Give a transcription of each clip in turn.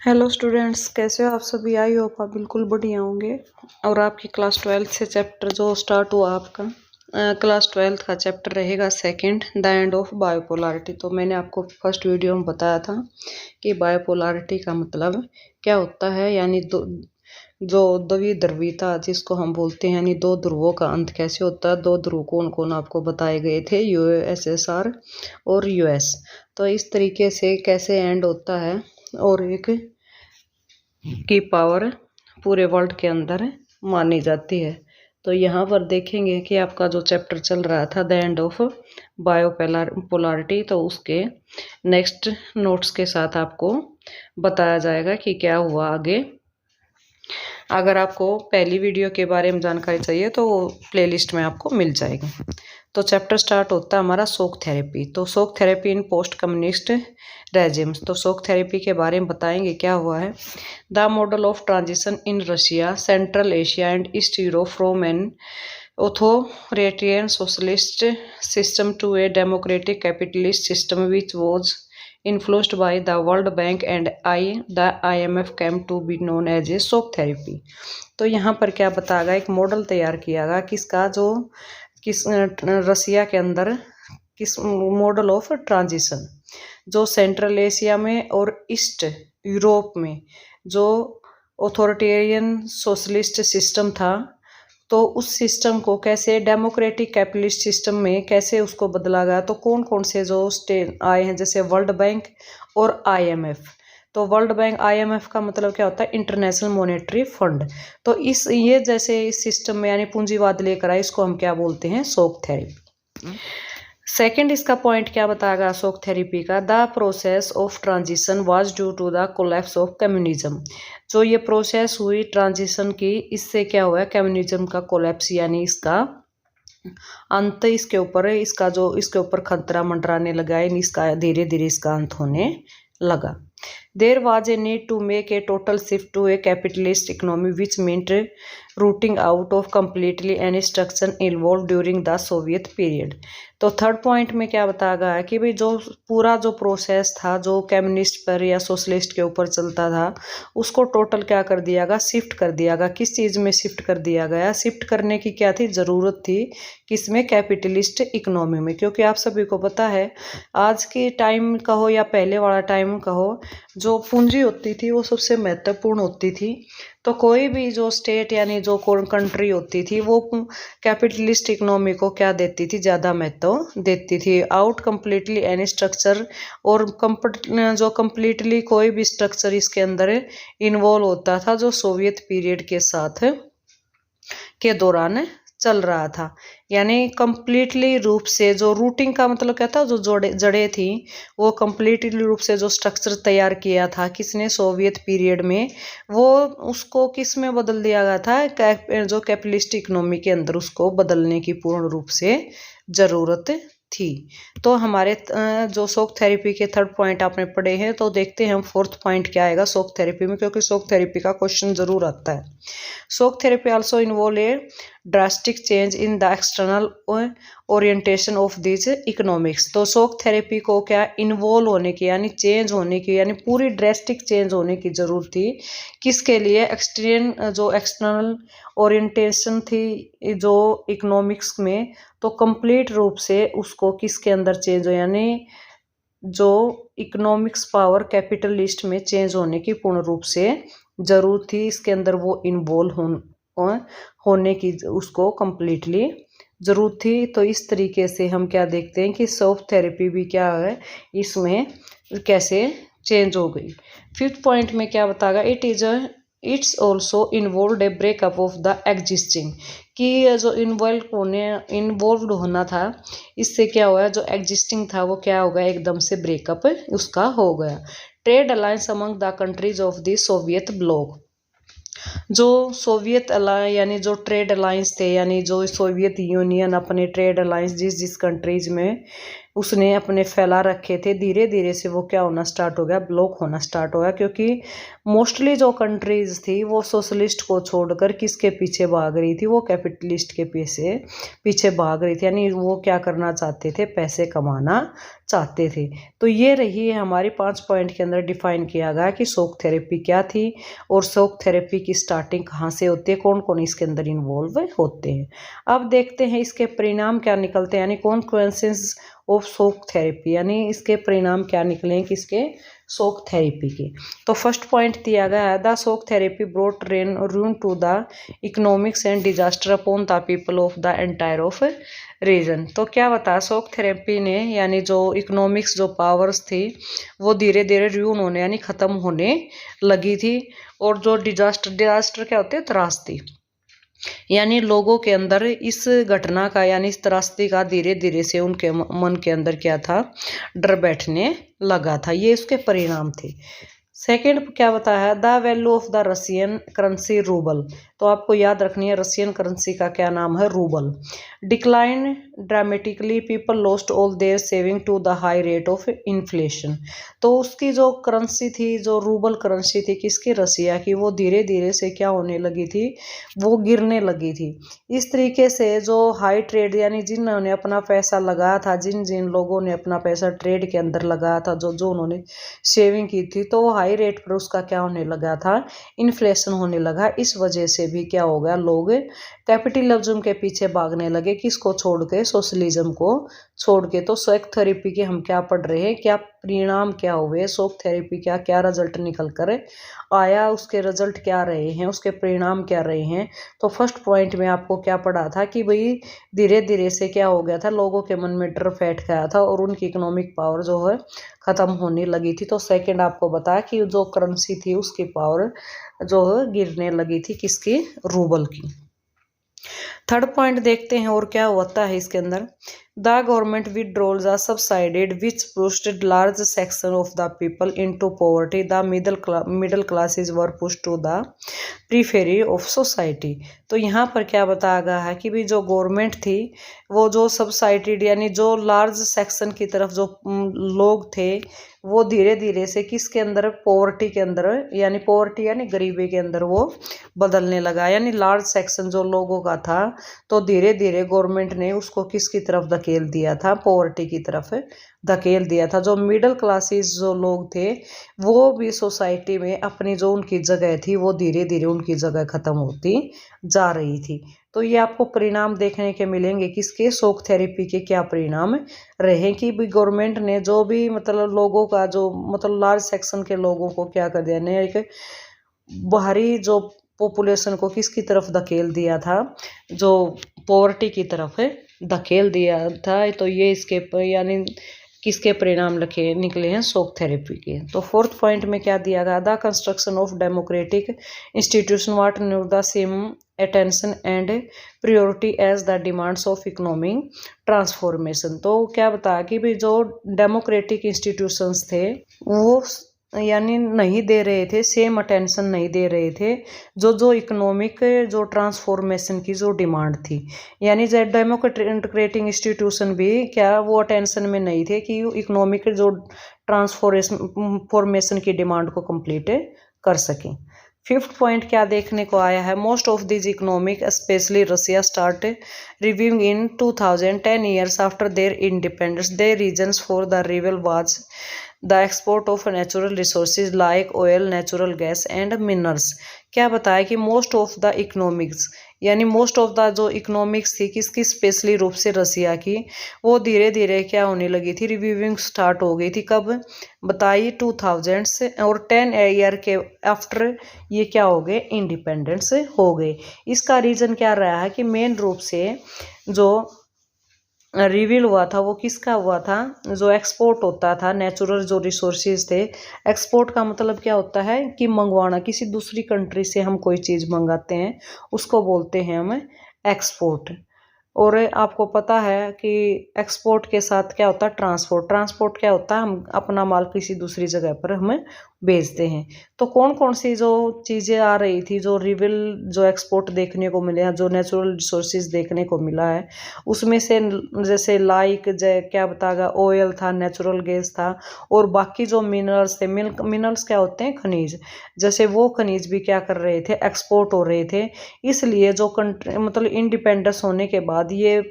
Hello students, कैसे हो आप सभी। आई होप आप बिल्कुल बढ़िया होंगे। और आपकी क्लास 12 से चैप्टर जो स्टार्ट हुआ आपका क्लास 12 का चैप्टर रहेगा सेकंड, द एंड ऑफ बायोपोलैरिटी। तो मैंने आपको फर्स्ट वीडियो में बताया था कि बायोपोलैरिटी का मतलब क्या होता है, यानी जो द्विध्रुवीयता जिसको हम बोलते हैं, यानी दो ध्रुवों का अंत कैसे होता है। दो ध्रुव कौन कौन आपको बताए गए थे, यूएसएसआर और यूएस। तो इस तरीके से कैसे एंड होता है और एक की पावर पूरे वर्ल्ड के अंदर मानी जाती है। तो यहाँ पर देखेंगे कि आपका जो चैप्टर चल रहा था द एंड ऑफ बायोपोलैरिटी, तो उसके नेक्स्ट नोट्स के साथ आपको बताया जाएगा कि क्या हुआ आगे। अगर आपको पहली वीडियो के बारे में जानकारी चाहिए तो वो प्लेलिस्ट में आपको मिल जाएगी। तो चैप्टर स्टार्ट होता है हमारा शॉक थेरेपी। तो shock therapy in post communist regimes. तो शॉक थेरेपी के बारे में बताएंगे क्या हुआ है। The model of transition in Russia, Central Asia and East Europe from an authoritarian socialist system to a democratic capitalist system which was influenced by the World Bank and the IMF came to be known as a shock therapy। तो यहाँ पर क्या बताया गया, एक model तैयार किया गया किसका, जो किस रसिया के अंदर किस मॉडल ऑफ ट्रांजिशन, जो सेंट्रल एशिया में और ईस्ट यूरोप में जो ऑथोरिटेरियन सोशलिस्ट सिस्टम था, तो उस सिस्टम को कैसे डेमोक्रेटिक कैपिटलिस्ट सिस्टम में कैसे उसको बदला गया। तो कौन कौन से जो स्टेट आए हैं, जैसे वर्ल्ड बैंक और आईएमएफ। तो वर्ल्ड बैंक आईएमएफ का मतलब क्या होता है, इंटरनेशनल मॉनेटरी फंड। तो ये जैसे इस सिस्टम में यानी पूंजीवाद लेकर आए, इसको हम क्या बोलते हैं, शॉक थेरेपी। सेकेंड इसका पॉइंट क्या बताएगा शॉक थेरेपी का, the process of transition was due to the collapse of communism. जो ये प्रोसेस हुई ट्रांजिशन की, इससे क्या हुआ है, कम्युनिज्म का कोलैप्स यानी इसका अंत, इसके ऊपर खतरा मंडराने लगा, इसका धीरे धीरे इसका अंत होने लगा। There was a need to make a total shift to a capitalist economy, which meant rooting out of completely any structure involved during the Soviet period। तो थर्ड पॉइंट में क्या बताया गया है कि भाई जो पूरा जो प्रोसेस था जो कम्युनिस्ट पर या सोशलिस्ट के ऊपर चलता था, उसको टोटल क्या कर दिया गया, शिफ्ट कर दिया गया। किस चीज़ में शिफ्ट कर दिया गया, शिफ्ट करने की क्या थी ज़रूरत थी, किसमें, कैपिटलिस्ट इकोनॉमी में। क्योंकि आप सभी को पता है आज के टाइम कहो या पहले वाला टाइम कहो, जो पूंजी होती थी वो सबसे महत्वपूर्ण होती थी। तो कोई भी जो स्टेट यानी जो कंट्री होती थी वो कैपिटलिस्ट इकोनॉमी को क्या देती थी, ज़्यादा महत्व देती थी। आउट कंप्लीटली एनी स्ट्रक्चर, और जो कंप्लीटली कोई भी स्ट्रक्चर इसके अंदर इन्वॉल्व होता था जो सोवियत पीरियड के साथ के दौरान चल रहा था। यानी कंप्लीटली रूप से जो रूटिंग का मतलब क्या था, जो जड़ें थी वो कंप्लीटली रूप से जो स्ट्रक्चर तैयार किया था किसने, सोवियत पीरियड में, वो उसको किस में बदल दिया गया था, जो कैपिटलिस्ट इकोनॉमी के अंदर उसको बदलने की पूर्ण रूप से ज़रूरत थी। तो हमारे जो शॉक थेरेपी के थर्ड पॉइंट आपने पढ़े हैं, तो देखते हैं हम फोर्थ पॉइंट क्या आएगा शॉक थेरेपी में, क्योंकि शॉक थेरेपी का क्वेश्चन जरूर आता है। Shock therapy also involve A drastic change in the external orientation of this economics. तो शॉक थेरेपी को क्या इन्वॉल्व होने की यानी चेंज होने की यानी पूरी ड्रास्टिक चेंज होने की जरूरत थी। किसके लिए, जो एक्सटर्नल ओरिएंटेशन थी जो इकोनॉमिक्स में, तो कंप्लीट रूप से उसको किसके अंदर चेंज हो, यानी जो इकोनॉमिक्स पावर कैपिटलिस्ट में चेंज होने की पूर्ण रूप से जरूरत थी, इसके अंदर वो इन्वॉल्व होने की उसको कंप्लीटली जरूरत थी। तो इस तरीके से हम क्या देखते हैं कि शॉक थेरेपी भी क्या है, इसमें कैसे चेंज हो गई। फिफ्थ पॉइंट में क्या बताएगा, it's also involve A breakup of the existing, कि जो इन्वॉल्व होना था, इससे क्या हुआ, जो एग्जिस्टिंग था वो क्या हो गया, एकदम से ब्रेकअप उसका हो गया। Trade alliance among the countries of the Soviet block, जो सोवियत यानी जो ट्रेड अलायंस थे, यानी जो सोवियत यूनियन अपने ट्रेड अलायंस जिस कंट्रीज में उसने अपने फैला रखे थे, धीरे धीरे से वो क्या होना स्टार्ट हो गया, ब्लॉक होना स्टार्ट हो गया। क्योंकि मोस्टली जो कंट्रीज थी वो सोशलिस्ट को छोड़कर किसके पीछे भाग रही थी, वो कैपिटलिस्ट के पीछे भाग रही थी। यानी वो क्या करना चाहते थे, पैसे कमाना चाहते थे। तो ये रही है हमारी 5 पॉइंट के अंदर डिफाइन किया गया कि शॉक थेरेपी क्या थी और शॉक थेरेपी की स्टार्टिंग कहाँ से होती है, कौन कौन इसके अंदर इन्वॉल्व होते हैं। अब देखते हैं इसके परिणाम क्या निकलते हैं, यानी कॉन्सिक्वेंसेस ऑफ शॉक थेरेपी, यानी इसके परिणाम क्या निकले किसके, शॉक थेरेपी के। तो फर्स्ट पॉइंट दिया गया है, the shock therapy brought ruin to the economics and disaster upon the people of the entire of region. तो क्या बताया, शॉक थेरेपी ने यानी जो इकोनॉमिक्स जो पावर्स थी वो धीरे धीरे र्यून होने यानी ख़त्म होने लगी थी। और जो डिजास्टर क्या होते हैं, त्रासदी, यानी लोगों के अंदर इस घटना का यानी इस त्रासदी का धीरे धीरे से उनके मन के अंदर क्या था, डर बैठने लगा था। ये उसके परिणाम थे। सेकेंड क्या बताया है, the value of the Russian currency rouble. तो आपको याद रखनी है रशियन करेंसी का क्या नाम है, rouble. Decline dramatically, people lost all their saving to the high rate of inflation. तो उसकी जो करेंसी थी, जो रूबल करेंसी थी किसकी, रसिया की, वो धीरे धीरे से क्या होने लगी थी, वो गिरने लगी थी। इस तरीके से जो हाई ट्रेड यानी जिन्होंने अपना पैसा लगाया था, जिन जिन लोगों ने अपना पैसा ट्रेड के अंदर लगाया था, जो जो उन्होंने सेविंग की थी, तो वो हाई रेट पर उसका क्या होने लगा था, इन्फ्लेशन होने लगा। इस वजह से भी क्या हो गया, लोग कैपिटलिज्म के पीछे भागने लगे, किसको छोड़ के, सोशलिज्म को छोड़ के। तो शॉक थेरेपी के हम क्या पढ़ रहे हैं, क्या परिणाम क्या हुए, शॉक थेरेपी क्या क्या रिजल्ट निकल कर आया, उसके रिजल्ट क्या रहे हैं, उसके परिणाम क्या रहे हैं। तो फर्स्ट पॉइंट में आपको क्या पढ़ा था कि भाई धीरे धीरे से क्या हो गया था, लोगों के मन में डर बैठ गया था और उनकी इकोनॉमिक पावर जो है ख़त्म होने लगी थी। तो सेकंड आपको बताया कि जो करेंसी थी उसकी पावर जो है गिरने लगी थी, किसकी, रूबल की। थर्ड पॉइंट देखते हैं और क्या होता है इसके अंदर, the government withdrawals are subsided which pushed large section of the people into poverty. The middle classes were pushed to the periphery of society. तो यहाँ पर क्या बताया गया है कि भी जो गवर्नमेंट थी वो जो सबसाइडेड यानी जो लार्ज सेक्शन की तरफ जो लोग थे वो धीरे धीरे से किसके अंदर, पॉवर्टी के अंदर, यानी पॉवर्टी यानी गरीबी के अंदर वो बदलने लगा। यानी लार्ज सेक्शन जो लोगों का था तो धीरे धीरे गवर्नमेंट ने उसको किसकी तरफ धकेल दिया था, पॉवर्टी की तरफ धकेल दिया था। जो मिडिल क्लासेस जो लोग थे वो भी सोसाइटी में अपनी जो उनकी जगह थी वो धीरे धीरे उनकी जगह खत्म होती जा रही थी। तो ये आपको परिणाम देखने के मिलेंगे किसके, शॉक थेरेपी के क्या परिणाम रहे कि भी गवर्नमेंट ने जो भी मतलब लोगों का जो मतलब लार्ज सेक्शन के लोगों को क्या कर दिया, एक बाहरी जो पॉपुलेशन को किसकी तरफ धकेल दिया था, जो पॉवर्टी की तरफ धकेल दिया था। तो ये इसके यानी किसके परिणाम निकले हैं, शॉक थेरेपी के। तो फोर्थ पॉइंट में क्या दिया गया, the construction of democratic institution what new the same attention and priority as the demands of economic transformation. तो क्या बताया कि भी जो डेमोक्रेटिक इंस्टीट्यूशंस थे वो यानी नहीं दे रहे थे, सेम अटेंशन नहीं दे रहे थे जो जो इकोनॉमिक जो ट्रांसफॉर्मेशन की जो डिमांड थी। यानी जो डेमोक्रेटिक इंस्टीट्यूशन भी क्या वो अटेंशन में नहीं थे कि इकोनॉमिक जो ट्रांसफॉर्मेशन की डिमांड को कंप्लीट कर सकें। फिफ्थ पॉइंट क्या देखने को आया है, most of this economic specially Russia start reviewing in 2010 years after their independence. Their reasons for the revival was the export of natural resources like oil, natural gas and minerals. क्या बताया कि most of the economics यानी most of the जो economics थी किसकी, specially रूप से रसिया की, वो धीरे धीरे क्या होने लगी थी, रिव्यूइंग स्टार्ट हो गई थी। कब बताइए, 2000 से, और 10 ईयर के आफ्टर ये क्या हो गए, इंडिपेंडेंस हो गए। इसका रीज़न क्या रहा है कि मेन रूप से जो रिवील हुआ था वो किसका हुआ था, जो एक्सपोर्ट होता था नेचुरल जो रिसोर्सेज थे। एक्सपोर्ट का मतलब क्या होता है कि मंगवाना, किसी दूसरी कंट्री से हम कोई चीज़ मंगाते हैं उसको बोलते हैं हम एक्सपोर्ट। और आपको पता है कि एक्सपोर्ट के साथ क्या होता है, ट्रांसपोर्ट। ट्रांसपोर्ट क्या होता है, हम अपना माल किसी दूसरी जगह पर हमें भेजते हैं। तो कौन कौन सी जो चीज़ें आ रही थी, जो रिविल जो एक्सपोर्ट देखने को मिले हैं, जो नेचुरल रिसोर्सेज देखने को मिला है, उसमें से जैसे लाइक क्या बताएगा, ऑयल था, नेचुरल गैस था, और बाकी जो मिनरल्स थे, मिनरल्स क्या होते हैं, खनिज, जैसे वो खनिज भी क्या कर रहे थे, एक्सपोर्ट हो रहे थे। इसलिए जो कंट्री मतलब इंडिपेंडेंस होने के बाद ये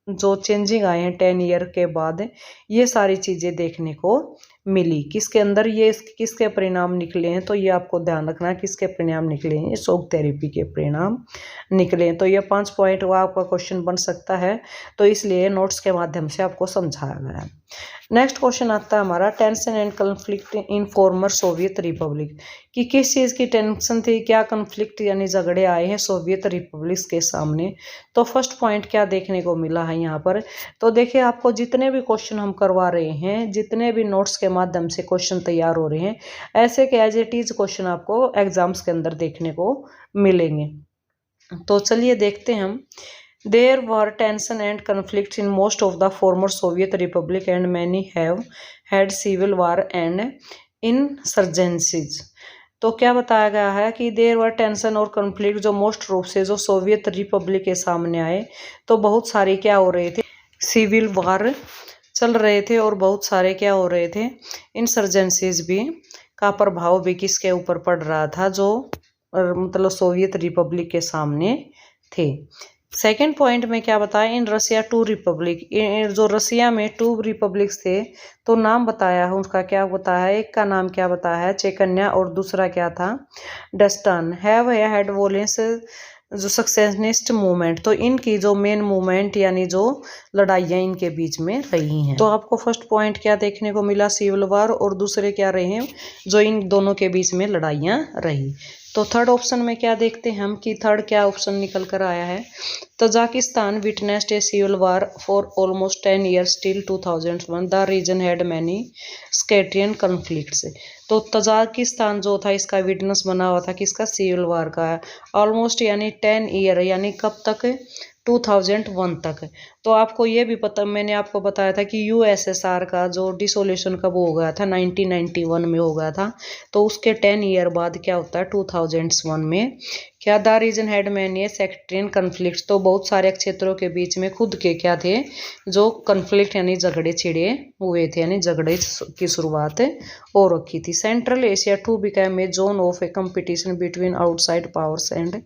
जो चेंजिंग आए हैं 10 ईयर के बाद, ये सारी चीज़ें देखने को मिली। किसके अंदर ये किसके परिणाम निकले हैं, तो ये आपको ध्यान रखना है, किसके परिणाम निकले हैं, शॉक थेरेपी के परिणाम निकले हैं। तो ये 5 पॉइंट वो आपका क्वेश्चन बन सकता है, तो इसलिए नोट्स के माध्यम से आपको समझाया गया है। नेक्स्ट क्वेश्चन आता है हमारा, tension and conflict in former Soviet Republic, कि किस चीज़ की टेंशन थी, क्या कन्फ्लिक्ट यानी झगड़े आए हैं सोवियत रिपब्लिक के सामने। तो फर्स्ट पॉइंट क्या देखने को मिला है यहाँ पर, तो देखिए आपको जितने भी क्वेश्चन हम करवा रहे हैं, जितने भी नोट्स के माध्यम से क्वेश्चन तैयार हो रहे हैं, ऐसे के एज इट इज क्वेश्चन आपको एग्जाम्स के अंदर देखने को मिलेंगे। तो चलिए देखते हैं हम। There were tension and conflicts in most of the former Soviet Republic and many have had civil war and insurgencies। तो क्या बताया गया है कि देर वर टेंशन और कन्फ्लिक्ट जो मोस्ट रूप से जो सोवियत रिपब्लिक के सामने आए, तो बहुत सारे क्या हो रहे थे, सिविल वार चल रहे थे, और बहुत सारे क्या हो रहे थे, इंसर्जेंसीज भी का प्रभाव भी किसके ऊपर पड़ रहा था, जो मतलब सोवियत रिपब्लिक के सामने थे। सेकेंड पॉइंट में क्या बताया, इन रसिया 2 रिपब्लिक, जो रसिया में 2 रिपब्लिक्स थे, तो नाम बताया है उसका, क्या बताया है, एक का नाम क्या बताया है, चेकन्या, और दूसरा क्या था, डस्टन। हैव हैड वोलेंस जो सक्सेसनिस्ट मूवमेंट, तो इनकी जो मेन मूवमेंट यानी जो लड़ाइयाँ इनके बीच में रही हैं। तो आपको फर्स्ट पॉइंट क्या देखने को मिला, सिविल वार, और दूसरे क्या रहे हैं, जो इन दोनों के बीच में लड़ाइयाँ रही। तो थर्ड ऑप्शन में क्या देखते हैं हम कि थर्ड क्या ऑप्शन निकल कर आया है, Tajikistan witnessed a civil war for almost 10 years till 2001, the region had many sectarian conflicts. तो तजाकिस्तान जो था इसका विटनेस बना हुआ था किसका, सिविल वार का, ऑलमोस्ट यानी 10 ईयर, यानी कब तक, 2001 तक। तो आपको ये भी पता, मैंने आपको बताया था कि यूएसएसआर का जो डिसोल्यूशन कब हो गया था, 1991 में हो गया था। तो उसके 10 ईयर बाद क्या होता है, 2001 में क्या, the region had many sectarian conflict, तो बहुत सारे क्षेत्रों के बीच में खुद के क्या थे, जो कन्फ्लिक्ट यानी झगड़े छिड़े हुए थे, यानी झगड़े की शुरुआत हो रखी थी। Central Asia 2 became a zone of A competition between outside powers and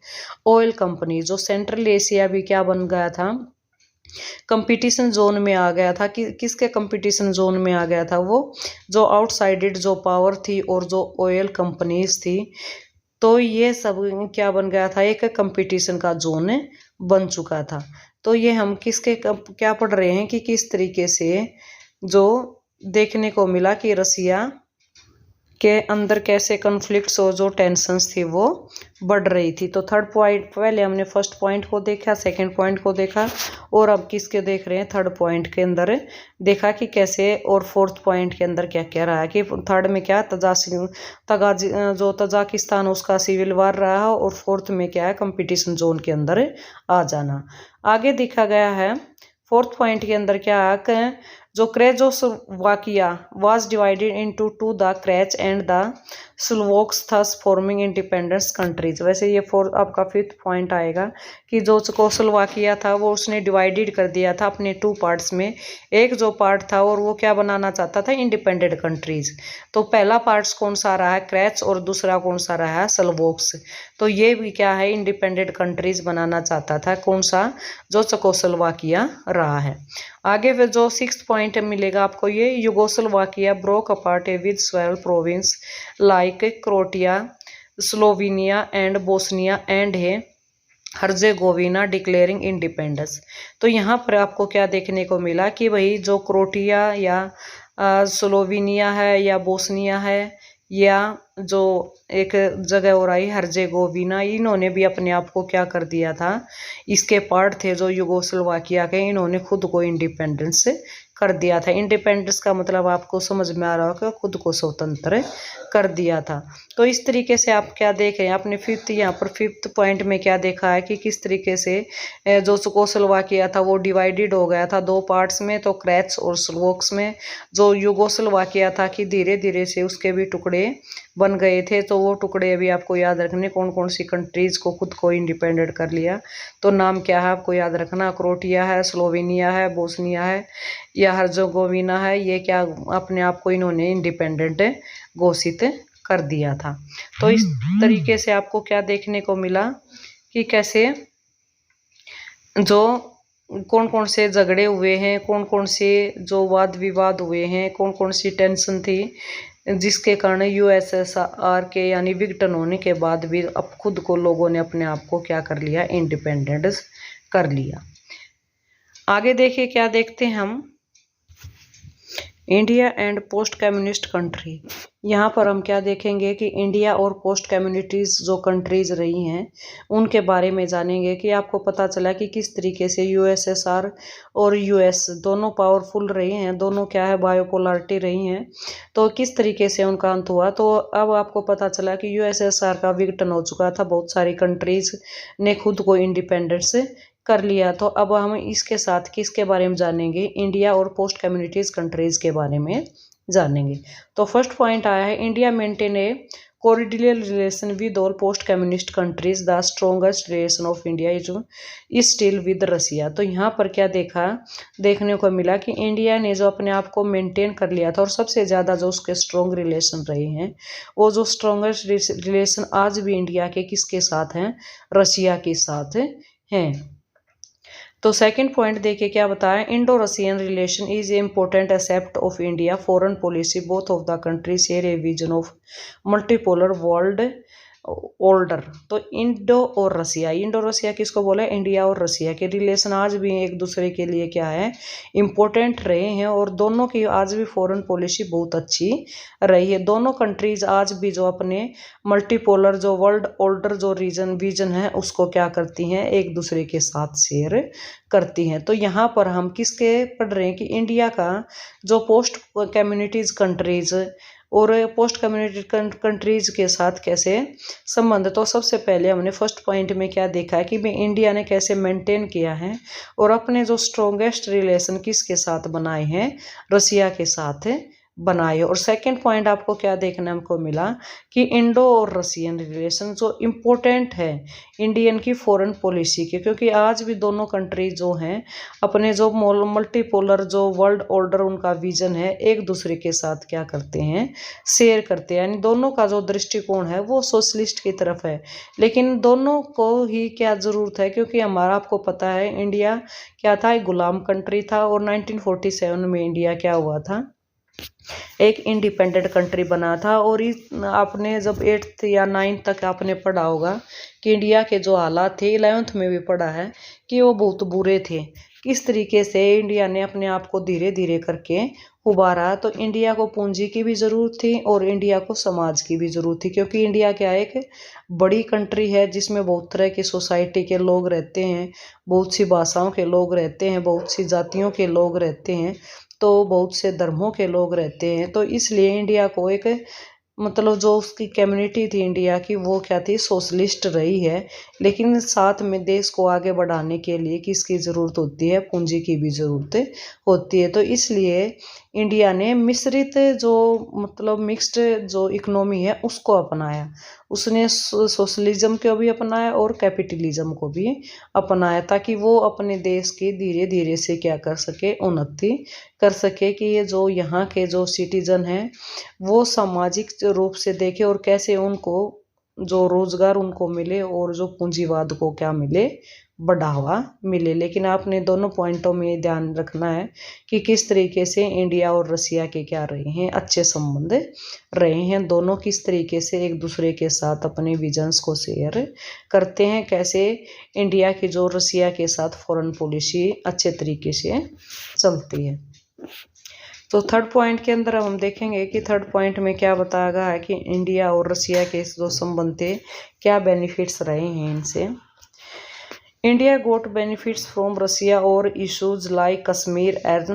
oil company, जो सेंट्रल एशिया भी क्या बन गया था, कंपटीशन जोन में आ गया था। कि किसके कंपटीशन जोन में आ गया था, वो जो आउटसाइडेड जो पावर थी और जो ऑयल कंपनीज थी, तो ये सब क्या बन गया था, एक कंपटीशन का जोन बन चुका था। तो ये हम किसके क्या पढ़ रहे हैं कि किस तरीके से जो देखने को मिला कि रसिया के अंदर कैसे कन्फ्लिक्ट्स और जो टेंशन्स थी वो बढ़ रही थी। तो थर्ड पॉइंट, पहले हमने फर्स्ट पॉइंट को देखा, सेकंड पॉइंट को देखा, और अब किसके देख रहे हैं, थर्ड पॉइंट के अंदर देखा कि कैसे, और फोर्थ पॉइंट के अंदर क्या क्या रहा है कि थर्ड में क्या जो तजाकिस्तान उसका सिविल वार रहा है, और फोर्थ में क्या है, कंपटीशन जोन के अंदर आ जाना। आगे देखा गया है फोर्थ पॉइंट के अंदर क्या है, जो Czechoslovakia was divided into 2 the Czech and the Slovaks thus forming independence countries. वैसे ये आपका फिफ्थ पॉइंट आएगा कि जो चेकोस्लोवाकिया था वो उसने डिवाइडेड कर दिया था अपने 2 पार्ट्स में। एक जो पार्ट था और वो क्या बनाना चाहता था, इंडिपेंडेंट कंट्रीज। तो पहला पार्ट्स कौन सा रहा है, क्रेच, और दूसरा कौन सा रहा है, स्लोवाक्स। तो ये भी क्या है, इंडिपेंडेंट कंट्रीज बनाना चाहता था, कौन सा, जो चेकोस्लोवाकिया रहा है। आगे फिर जो 6th पॉइंट मिलेगा आपको, ये Yugoslavia broke apart with 12 province like Croatia, Slovenia and Bosnia and है हर्जेगोविना डिक्लेयरिंग इंडिपेंडेंस। तो यहाँ पर आपको क्या देखने को मिला कि भाई जो क्रोटिया या स्लोवेनिया है या बोस्निया है, या जो एक जगह और आई हर्जेगोविना, इन्होंने भी अपने आप को क्या कर दिया था, इसके पार्ट थे जो यूगोस्लोवाकिया के, इन्होंने खुद को इंडिपेंडेंस कर दिया था। इंडिपेंडेंस का मतलब आपको समझ में आ रहा होगा, खुद को स्वतंत्र कर दिया था। तो इस तरीके से आप क्या देख रहे हैं अपने यहाँ पर फिफ्थ पॉइंट में क्या देखा है कि किस तरीके से जो चेकोस्लोवाकिया था वो डिवाइडेड हो गया था 2 पार्ट्स में, तो क्रेच और स्लोवाक्स में। जो यूगोस्लोवाकिया था कि धीरे धीरे से उसके भी टुकड़े बन गए थे। तो वो टुकड़े अभी आपको याद रखने, कौन कौन सी कंट्रीज को खुद को इंडिपेंडेंट कर लिया। तो नाम क्या है आपको याद रखना, क्रोएशिया है, स्लोवेनिया है, बोस्निया है या हर्जोगोविना है। ये क्या अपने आप को इन्होंने इंडिपेंडेंट घोषित कर दिया था। तो इस तरीके से आपको क्या देखने को मिला कि कैसे जो कौन कौन से झगड़े हुए हैं, कौन कौन से जो वाद विवाद हुए हैं, कौन कौन सी टेंशन थी जिसके कारण यूएसएसआर के यानी विघटन होने के बाद भी अब खुद को लोगों ने अपने आप को क्या कर लिया, इंडिपेंडेंस कर लिया। आगे देखिए क्या देखते हैं हम, India and post communist country. यहाँ पर हम क्या देखेंगे कि इंडिया और पोस्ट कम्युनिटीज़ जो कंट्रीज रही हैं उनके बारे में जानेंगे कि आपको पता चला कि किस तरीके से यूएसएसआर और यूएस दोनों पावरफुल रही हैं, दोनों क्या है बायोपोलरिटी रही हैं। तो किस तरीके से उनका अंत हुआ। तो अब आपको पता चला कि यूएसएसआर का विघटन हो चुका था, बहुत सारी कंट्रीज ने खुद को इंडिपेंडेंस कर लिया। तो अब हम इसके साथ किसके बारे में जानेंगे, इंडिया और पोस्ट कम्युनिटीज कंट्रीज के बारे में जानेंगे। तो फर्स्ट पॉइंट आया है, India maintain a cordial relation with all post communist countries, the strongest relation of India is still with Russia. तो यहाँ पर क्या देखने को मिला कि इंडिया ने जो अपने आप को मेंटेन कर लिया था और सबसे ज़्यादा जो उसके स्ट्रॉन्ग रिलेशन रहे हैं, वो जो स्ट्रॉन्गेस्ट रिलेशन आज भी इंडिया के किसके साथ हैं, रसिया के साथ हैं। तो सेकंड पॉइंट देखिए क्या बताया, Indo Russian relation is a important accept of India foreign policy, both of the country share a vision of multipolar world older. तो इंडो और रसिया किसको बोला, इंडिया और रसिया के रिलेशन आज भी एक दूसरे के लिए क्या है, इम्पोर्टेंट रहे हैं और दोनों की आज भी फॉरेन पॉलिसी बहुत अच्छी रही है। दोनों कंट्रीज आज भी जो अपने मल्टीपोलर जो वर्ल्ड ओल्डर जो विजन है उसको क्या करती हैं, एक दूसरे के साथ शेयर करती हैं। तो यहाँ पर हम किसके पढ़ रहे हैं कि इंडिया का जो पोस्ट कम्युनिटीज कंट्रीज और पोस्ट कम्युनिटी कंट्रीज के साथ कैसे संबंध। तो सबसे पहले हमने फर्स्ट पॉइंट में क्या देखा है कि इंडिया ने कैसे मेंटेन किया है और अपने जो स्ट्रॉन्गेस्ट रिलेशन किसके साथ बनाए हैं, रसिया के साथ बनाए। और सेकंड पॉइंट आपको क्या देखने हमको मिला कि इंडो और रसियन रिलेशन जो इम्पोर्टेंट है इंडियन की फॉरेन पॉलिसी के, क्योंकि आज भी दोनों कंट्री जो हैं अपने जो मल्टीपोलर जो वर्ल्ड ऑर्डर उनका विजन है एक दूसरे के साथ क्या करते हैं, शेयर करते हैं। यानी दोनों का जो दृष्टिकोण है वो सोशलिस्ट की तरफ है, लेकिन दोनों को ही क्या ज़रूरत है, क्योंकि हमारा आपको पता है इंडिया क्या था, एक गुलाम कंट्री था और 1947 में इंडिया क्या हुआ था, एक इंडिपेंडेंट कंट्री बना था। और आपने जब 8th या 9th तक आपने पढ़ा होगा कि इंडिया के जो हालात थे, 11th में भी पढ़ा है कि वो बहुत बुरे थे। किस तरीके से इंडिया ने अपने आप को धीरे धीरे करके उबारा। तो इंडिया को पूंजी की भी ज़रूरत थी और इंडिया को समाज की भी ज़रूरत थी, क्योंकि इंडिया क्या एक बड़ी कंट्री है जिसमें बहुत तरह की सोसाइटी के लोग रहते हैं, बहुत सी भाषाओं के लोग रहते हैं, बहुत सी जातियों के लोग रहते हैं, तो बहुत से धर्मों के लोग रहते हैं। तो इसलिए इंडिया को एक मतलब जो उसकी कम्युनिटी थी इंडिया की वो क्या थी, सोशलिस्ट रही है। लेकिन साथ में देश को आगे बढ़ाने के लिए किसकी ज़रूरत होती है, पूंजी की भी ज़रूरत होती है। तो इसलिए इंडिया ने मिश्रित जो मतलब मिक्स्ड जो इकोनॉमी है उसको अपनाया। उसने सोशलिज्म को भी अपनाया और कैपिटलिज्म को भी अपनाया, ताकि वो अपने देश की धीरे धीरे से क्या कर सके, उन्नति कर सके कि ये जो यहाँ के जो सिटीजन हैं वो सामाजिक रूप से देखे और कैसे उनको जो रोजगार उनको मिले और जो पूंजीवाद को क्या मिले, बढ़ावा मिले। लेकिन आपने दोनों पॉइंटों में ध्यान रखना है कि किस तरीके से इंडिया और रसिया के क्या रहे हैं, अच्छे संबंध रहे हैं। दोनों किस तरीके से एक दूसरे के साथ अपने विजन्स को शेयर करते हैं, कैसे इंडिया की जो रसिया के साथ फॉरेन पॉलिसी अच्छे तरीके से चलती है। तो थर्ड पॉइंट के अंदर हम देखेंगे कि थर्ड पॉइंट में क्या बताया गया है कि इंडिया और रसिया के जो संबंध थे क्या बेनिफिट्स रहे हैं इनसे। India got benefits from Russia और issues like Kashmir and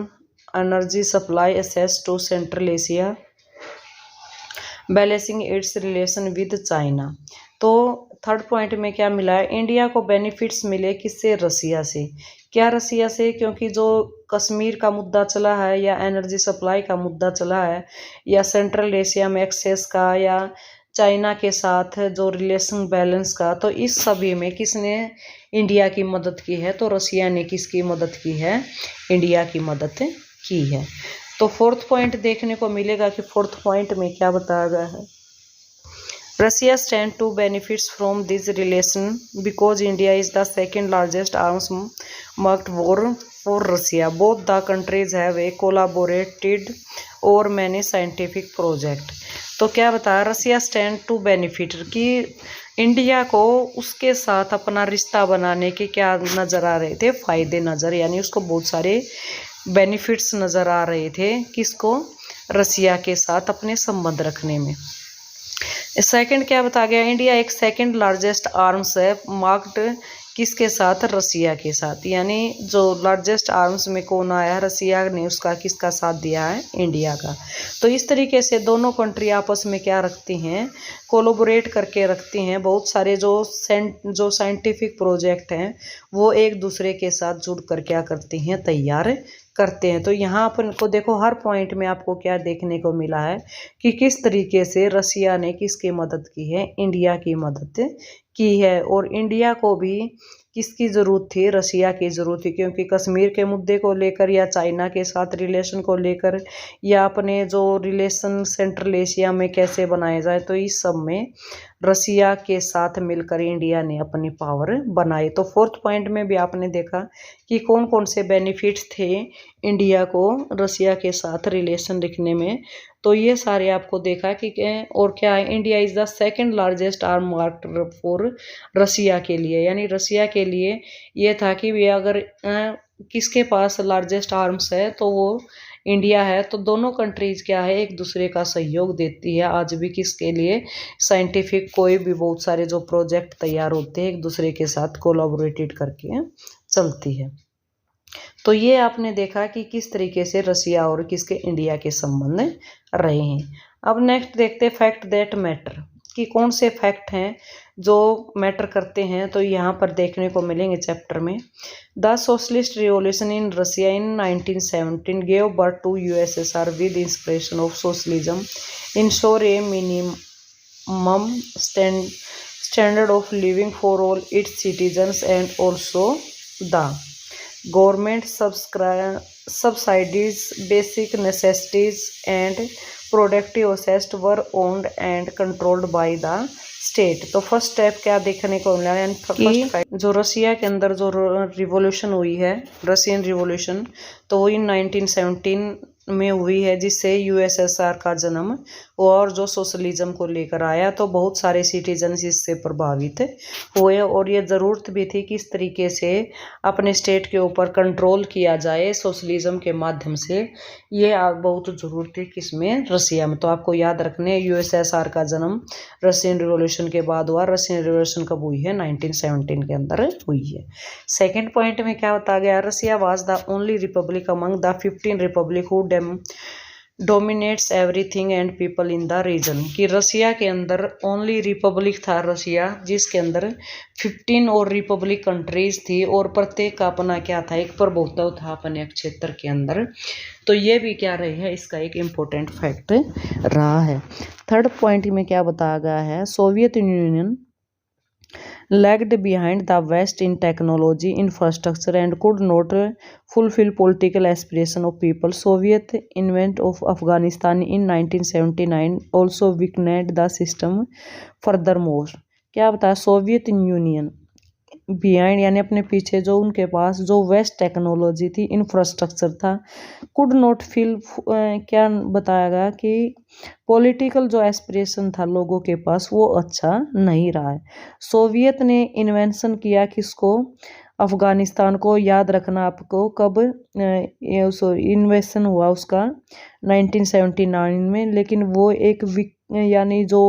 energy supply access to Central Asia, balancing its relation with China. तो थर्ड पॉइंट में क्या मिला है, इंडिया को बेनिफिट्स मिले किससे, रसिया से। क्या रसिया से, क्योंकि जो कश्मीर का मुद्दा चला है, या एनर्जी सप्लाई का मुद्दा चला है, या सेंट्रल एशिया में एक्सेस का, या चाइना के साथ जो रिलेशन बैलेंस का, तो इस सभी में किसने इंडिया की मदद की है? तो रसिया ने किसकी मदद की है? इंडिया की मदद की है। तो फोर्थ पॉइंट देखने को मिलेगा कि फोर्थ पॉइंट में क्या बताया गया है। Russia stands to benefits from this relation because India is the second largest arms market for Russia. Both the countries have collaborated over many scientific projects. तो क्या बताया? रसिया स्टैंड टू बेनिफिट कि India को उसके साथ अपना रिश्ता बनाने के क्या नज़र आ रहे थे? फायदे नज़र, यानी उसको बहुत सारे बेनिफिट्स नज़र आ रहे थे। किसको? रसिया के साथ अपने संबंध रखने में। सेकंड क्या बता गया? इंडिया एक सेकंड लार्जेस्ट आर्म्स है मार्केट किसके साथ? रसिया के साथ। यानी जो लार्जेस्ट आर्म्स में कौन आया? रसिया ने उसका किसका साथ दिया है? इंडिया का। तो इस तरीके से दोनों कंट्री आपस में क्या रखती हैं? कोलोबोरेट करके रखती हैं। बहुत सारे जो साइंटिफिक प्रोजेक्ट हैं वो एक दूसरे के साथ जुड़ कर क्या करती हैं? तैयार करते हैं। तो यहाँ अपन को देखो हर पॉइंट में आपको क्या देखने को मिला है कि किस तरीके से रसिया ने किसकी मदद की है? इंडिया की मदद की है। और इंडिया को भी किसकी ज़रूरत थी? रसिया की ज़रूरत थी, क्योंकि कश्मीर के मुद्दे को लेकर, या चाइना के साथ रिलेशन को लेकर, या अपने जो रिलेशन सेंट्रल एशिया में कैसे बनाए जाए, तो इस सब में रसिया के साथ मिलकर इंडिया ने अपनी पावर बनाई। तो फोर्थ पॉइंट में भी आपने देखा कि कौन कौन से बेनिफिट्स थे इंडिया को रसिया के साथ रिलेशन रखने में। तो ये सारे आपको देखा कि और क्या है? India is the second largest arm market for Russia के लिए, यानी रसिया के लिए ये था कि वे अगर किसके पास लार्जेस्ट आर्म्स है तो वो इंडिया है। तो दोनों कंट्रीज क्या है? एक दूसरे का सहयोग देती है। आज भी किसके लिए? साइंटिफिक कोई भी बहुत सारे जो प्रोजेक्ट तैयार होते हैं एक दूसरे के साथ कोलैबोरेटेड करके चलती है। तो ये आपने देखा कि किस तरीके से रसिया और किसके इंडिया के संबंध रहे हैं। अब नेक्स्ट देखते हैं फैक्ट दैट मैटर, कि कौन से फैक्ट हैं जो मैटर करते हैं। तो यहाँ पर देखने को मिलेंगे चैप्टर में। The socialist revolution in Russia in 1917 gave birth to USSR with inspiration of socialism ensure a minimum standard of living for all its citizens, and also the government subsidies basic necessities and productive assets were owned and controlled by the state. तो first step क्या देखने को मिला? यानी first जो रसिया के अंदर जो रिवॉल्यूशन हुई है, रशियन रिवॉल्यूशन, तो वो इन 1917 में हुई है, जिससे यूएसएसआर का जन्म और जो सोशलिज्म को लेकर आया। तो बहुत सारे सिटीजन्स इससे प्रभावित हुए, और ये ज़रूरत भी थी कि इस तरीके से अपने स्टेट के ऊपर कंट्रोल किया जाए सोशलिज्म के माध्यम से। ये बहुत ज़रूरत थी किसमें? रसिया में। तो आपको याद रखने, यूएसएसआर का जन्म रशियन रिवॉल्यूशन के बाद हुआ। रशियन रिवॉल्यूशन कब हुई है? 1917 के अंदर हुई है। सेकेंड पॉइंट में क्या बताया गया? Russia was the only republic among the 15 republic who dominates everything and people in the region, कि रसिया के अंदर ओनली रिपब्लिक था रसिया जिसके अंदर 15 और रिपब्लिक कंट्रीज थी, और प्रत्येक का अपना क्या था? एक प्रभुत्व था अपने क्षेत्र के अंदर। तो ये भी क्या रही है? इसका एक इम्पोर्टेंट फैक्ट रहा है। थर्ड पॉइंट में क्या बताया गया है? Soviet union lagged behind the West in technology, infrastructure, and could not fulfill political aspiration of people. Soviet invasion of Afghanistan in 1979 also weakened the system furthermore. क्या बताया? Soviet union behind यानी अपने पीछे, जो उनके पास जो वेस्ट टेक्नोलॉजी थी, infrastructure था, कुड नॉट फिल, क्या बताया गया कि पॉलिटिकल जो एस्पिरेशन था लोगों के पास वो अच्छा नहीं रहा है। सोवियत ने इन्वेंशन किया किसको? अफगानिस्तान को। याद रखना आपको कब इन्वेंशन हुआ उसका? 1979 में। लेकिन वो एक यानी जो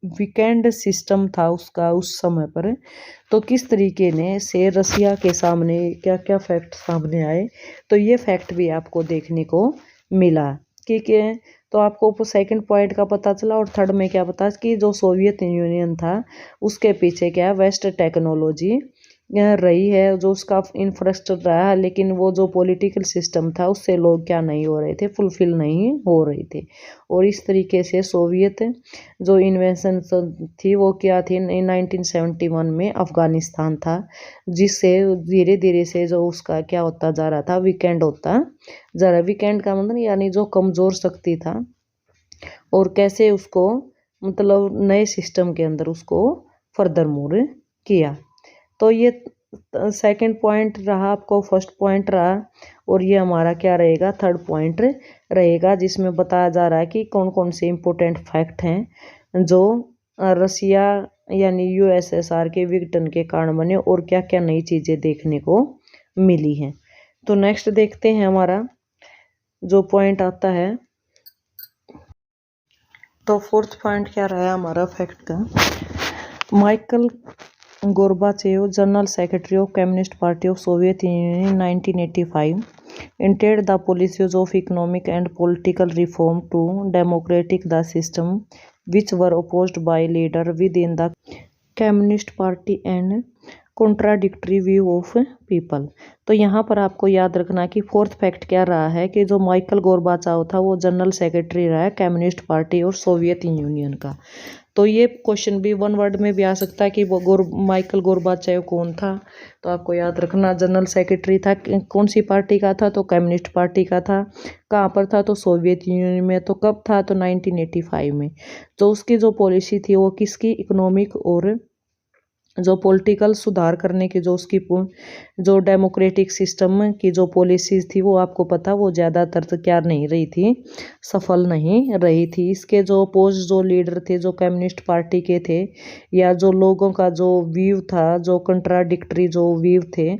वीकेंड सिस्टम था उसका उस समय पर। तो किस तरीके से रसिया के सामने क्या क्या फैक्ट सामने आए, तो ये फैक्ट भी आपको देखने को मिला कि तो आपको सेकंड पॉइंट का पता चला। और थर्ड में क्या पता कि जो सोवियत यूनियन था उसके पीछे क्या? वेस्ट टेक्नोलॉजी रही है, जो उसका इंफ्रास्ट्रक्चर रहा है, लेकिन वो जो पॉलिटिकल सिस्टम था उससे लोग क्या नहीं हो रहे थे, फुलफिल नहीं हो रहे थे। और इस तरीके से सोवियत जो इन्वेंशन थी वो क्या थी, 1971 में अफगानिस्तान था, जिससे धीरे धीरे से जो उसका क्या होता जा रहा था, वीकेंड होता जा रहा। वीकेंड का मतलब यानी जो कमज़ोर शक्ति था, और कैसे उसको मतलब नए सिस्टम के अंदर उसको फर्दर मूव किया। तो ये सेकंड पॉइंट रहा, आपको फर्स्ट पॉइंट रहा, और ये हमारा क्या रहेगा, थर्ड पॉइंट रहेगा, जिसमें बताया जा रहा है कि कौन कौन से इम्पोर्टेंट फैक्ट हैं जो रसिया यानी यूएसएसआर के विघटन के कारण बने, और क्या क्या नई चीज़ें देखने को मिली हैं। तो नेक्स्ट देखते हैं हमारा जो पॉइंट आता है। तो फोर्थ पॉइंट क्या रहा हमारा फैक्ट का, Michael Gorbachev, general secretary of communist party of Soviet union in 1985, entered the policies of economic and political reform to democratic the system, which were opposed by leaders within the communist party and contradictory view of people. तो यहाँ पर आपको याद रखना कि fourth fact क्या रहा है कि जो माइकल गोर्बाचेव था वो जनरल सेक्रेटरी रहा है कम्युनिस्ट पार्टी और सोवियत यूनियन का। तो ये क्वेश्चन भी वन वर्ड में भी आ सकता है कि वो माइकल गोर्बाचेव कौन था। तो आपको याद रखना जनरल सेक्रेटरी था, कौन सी पार्टी का था, तो कम्युनिस्ट पार्टी का था। कहाँ पर था, तो सोवियत यूनियन में। तो कब था, तो 1985 में। तो उसकी जो पॉलिसी थी वो किसकी, इकोनॉमिक और जो पॉलिटिकल सुधार करने की जो उसकी जो डेमोक्रेटिक सिस्टम की जो पॉलिसीज थी वो आपको पता वो ज़्यादातर तो क्या नहीं रही थी, सफल नहीं रही थी। इसके जो अपोज जो लीडर थे जो कम्युनिस्ट पार्टी के थे, या जो लोगों का जो व्यू था, जो कंट्राडिक्टरी जो व्यू थे,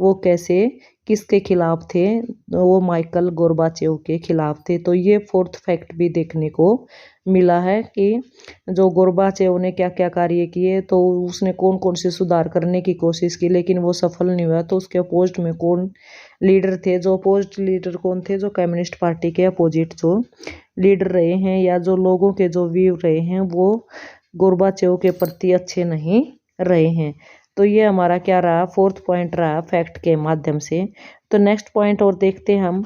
वो कैसे किसके खिलाफ थे, वो माइकल गोर्बाचेव के खिलाफ थे। तो ये फोर्थ फैक्ट भी देखने को मिला है कि जो गोर्बाचेव ने क्या क्या कार्य किए, तो उसने कौन कौन से सुधार करने की कोशिश की, लेकिन वो सफल नहीं हुआ। तो उसके अपोजिट में कौन लीडर थे, जो अपोजिट लीडर कौन थे, जो कम्युनिस्ट पार्टी के अपोजिट जो लीडर रहे हैं, या जो लोगों के जो व्यू रहे हैं, वो गोर्बाचेव के प्रति अच्छे नहीं रहे हैं। तो ये हमारा क्या रहा, फोर्थ पॉइंट रहा फैक्ट के माध्यम से। तो नेक्स्ट पॉइंट और देखते हैं हम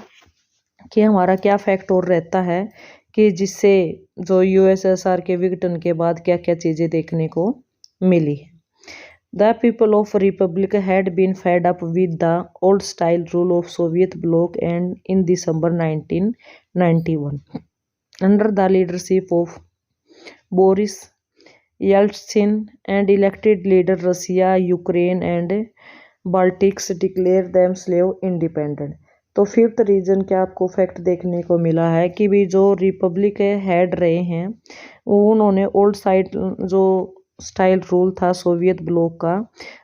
कि हमारा क्या फैक्ट और रहता है कि जिससे जो यूएसएसआर के विघटन के बाद क्या क्या चीज़ें देखने को मिली है। The people of republic had been fed up with the old style rule of Soviet bloc and in December 1991 under the leadership of Boris Yeltsin and elected leader Russia, Ukraine and Baltics declare themselves independent। तो fifth reason क्या आपको fact देखने को मिला है कि भी जो रिपब्लिक हेड रहे हैं उन्होंने ओल्ड साइड जो स्टाइल रूल था सोवियत ब्लॉक का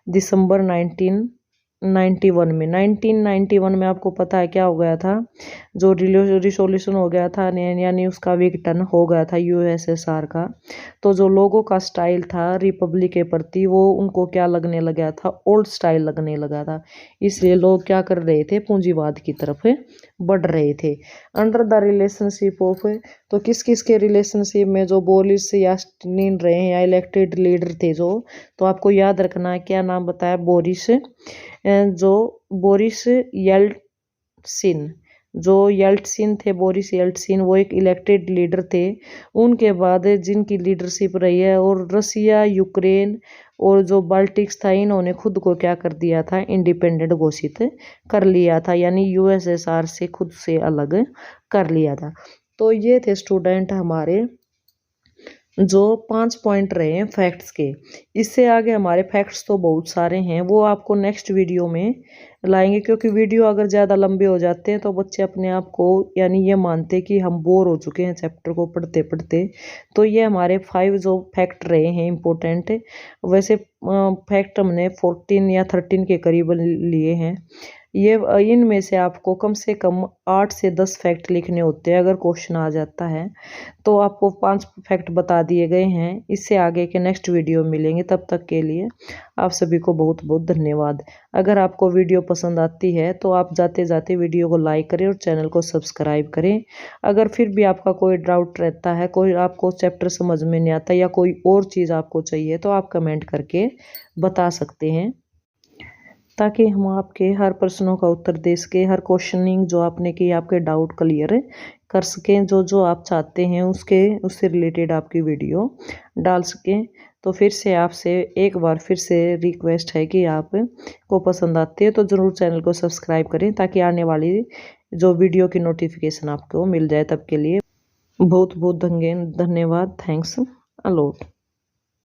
दिसंबर 1991 में 1991 में आपको पता है क्या हो गया था, जो रिसोल्यूशन हो गया था, यानी उसका विघटन हो गया था यूएसएसआर का। तो जो लोगों का स्टाइल था रिपब्लिक के प्रति वो उनको क्या लगने लगा था, ओल्ड स्टाइल लगने लगा था। इसलिए लोग क्या कर रहे थे, पूंजीवाद की तरफ बढ़ रहे थे। अंडर द रिलेशनशिप ऑफ, तो किस किस के रिलेशनशिप में, जो बोरिस याल्त्सिन रहे हैं या इलेक्टेड लीडर थे जो, तो आपको याद रखना है क्या नाम बताया, बोरिस, जो बोरिस येल्टसिन, जो येल्टसिन थे, बोरिस येल्टसिन, वो एक इलेक्टेड लीडर थे। उनके बाद जिनकी लीडरशिप रही है, और रसिया, यूक्रेन और जो बाल्टिक्स था, इन्होंने खुद को क्या कर दिया था, इंडिपेंडेंट घोषित कर लिया था, यानी यूएसएसआर से खुद से अलग कर लिया था। तो ये थे स्टूडेंट हमारे जो 5 पॉइंट रहे हैं फैक्ट्स के। इससे आगे हमारे फैक्ट्स तो बहुत सारे हैं, वो आपको नेक्स्ट वीडियो में लाएंगे, क्योंकि वीडियो अगर ज़्यादा लंबे हो जाते हैं तो बच्चे अपने आप को यानी ये मानते कि हम बोर हो चुके हैं चैप्टर को पढ़ते पढ़ते। तो ये हमारे 5 जो फैक्ट रहे हैं इम्पोर्टेंट। वैसे फैक्ट हमने 14 या 13 के करीब लिए हैं। ये इनमें से आपको कम से कम 8 से 10 फैक्ट लिखने होते हैं अगर क्वेश्चन आ जाता है। तो आपको 5 फैक्ट बता दिए गए हैं। इससे आगे के नेक्स्ट वीडियो मिलेंगे, तब तक के लिए आप सभी को बहुत बहुत धन्यवाद। अगर आपको वीडियो पसंद आती है तो आप जाते जाते वीडियो को लाइक करें और चैनल को सब्सक्राइब करें। अगर फिर भी आपका कोई डाउट रहता है, कोई आपको चैप्टर समझ में नहीं आता या कोई और चीज़ आपको चाहिए, तो आप कमेंट करके बता सकते हैं। ताकि हम आपके हर प्रश्नों का उत्तर दे सके, हर क्वेश्चनिंग जो आपने की आपके डाउट क्लियर कर सकें, जो जो आप चाहते हैं उससे रिलेटेड आपकी वीडियो डाल सकें। तो फिर से आपसे एक बार फिर से रिक्वेस्ट है कि आप को पसंद आती है तो ज़रूर चैनल को सब्सक्राइब करें, ताकि आने वाली जो वीडियो की नोटिफिकेशन आपको मिल जाए। तब के लिए बहुत बहुत धन्यवाद। Thanks a lot.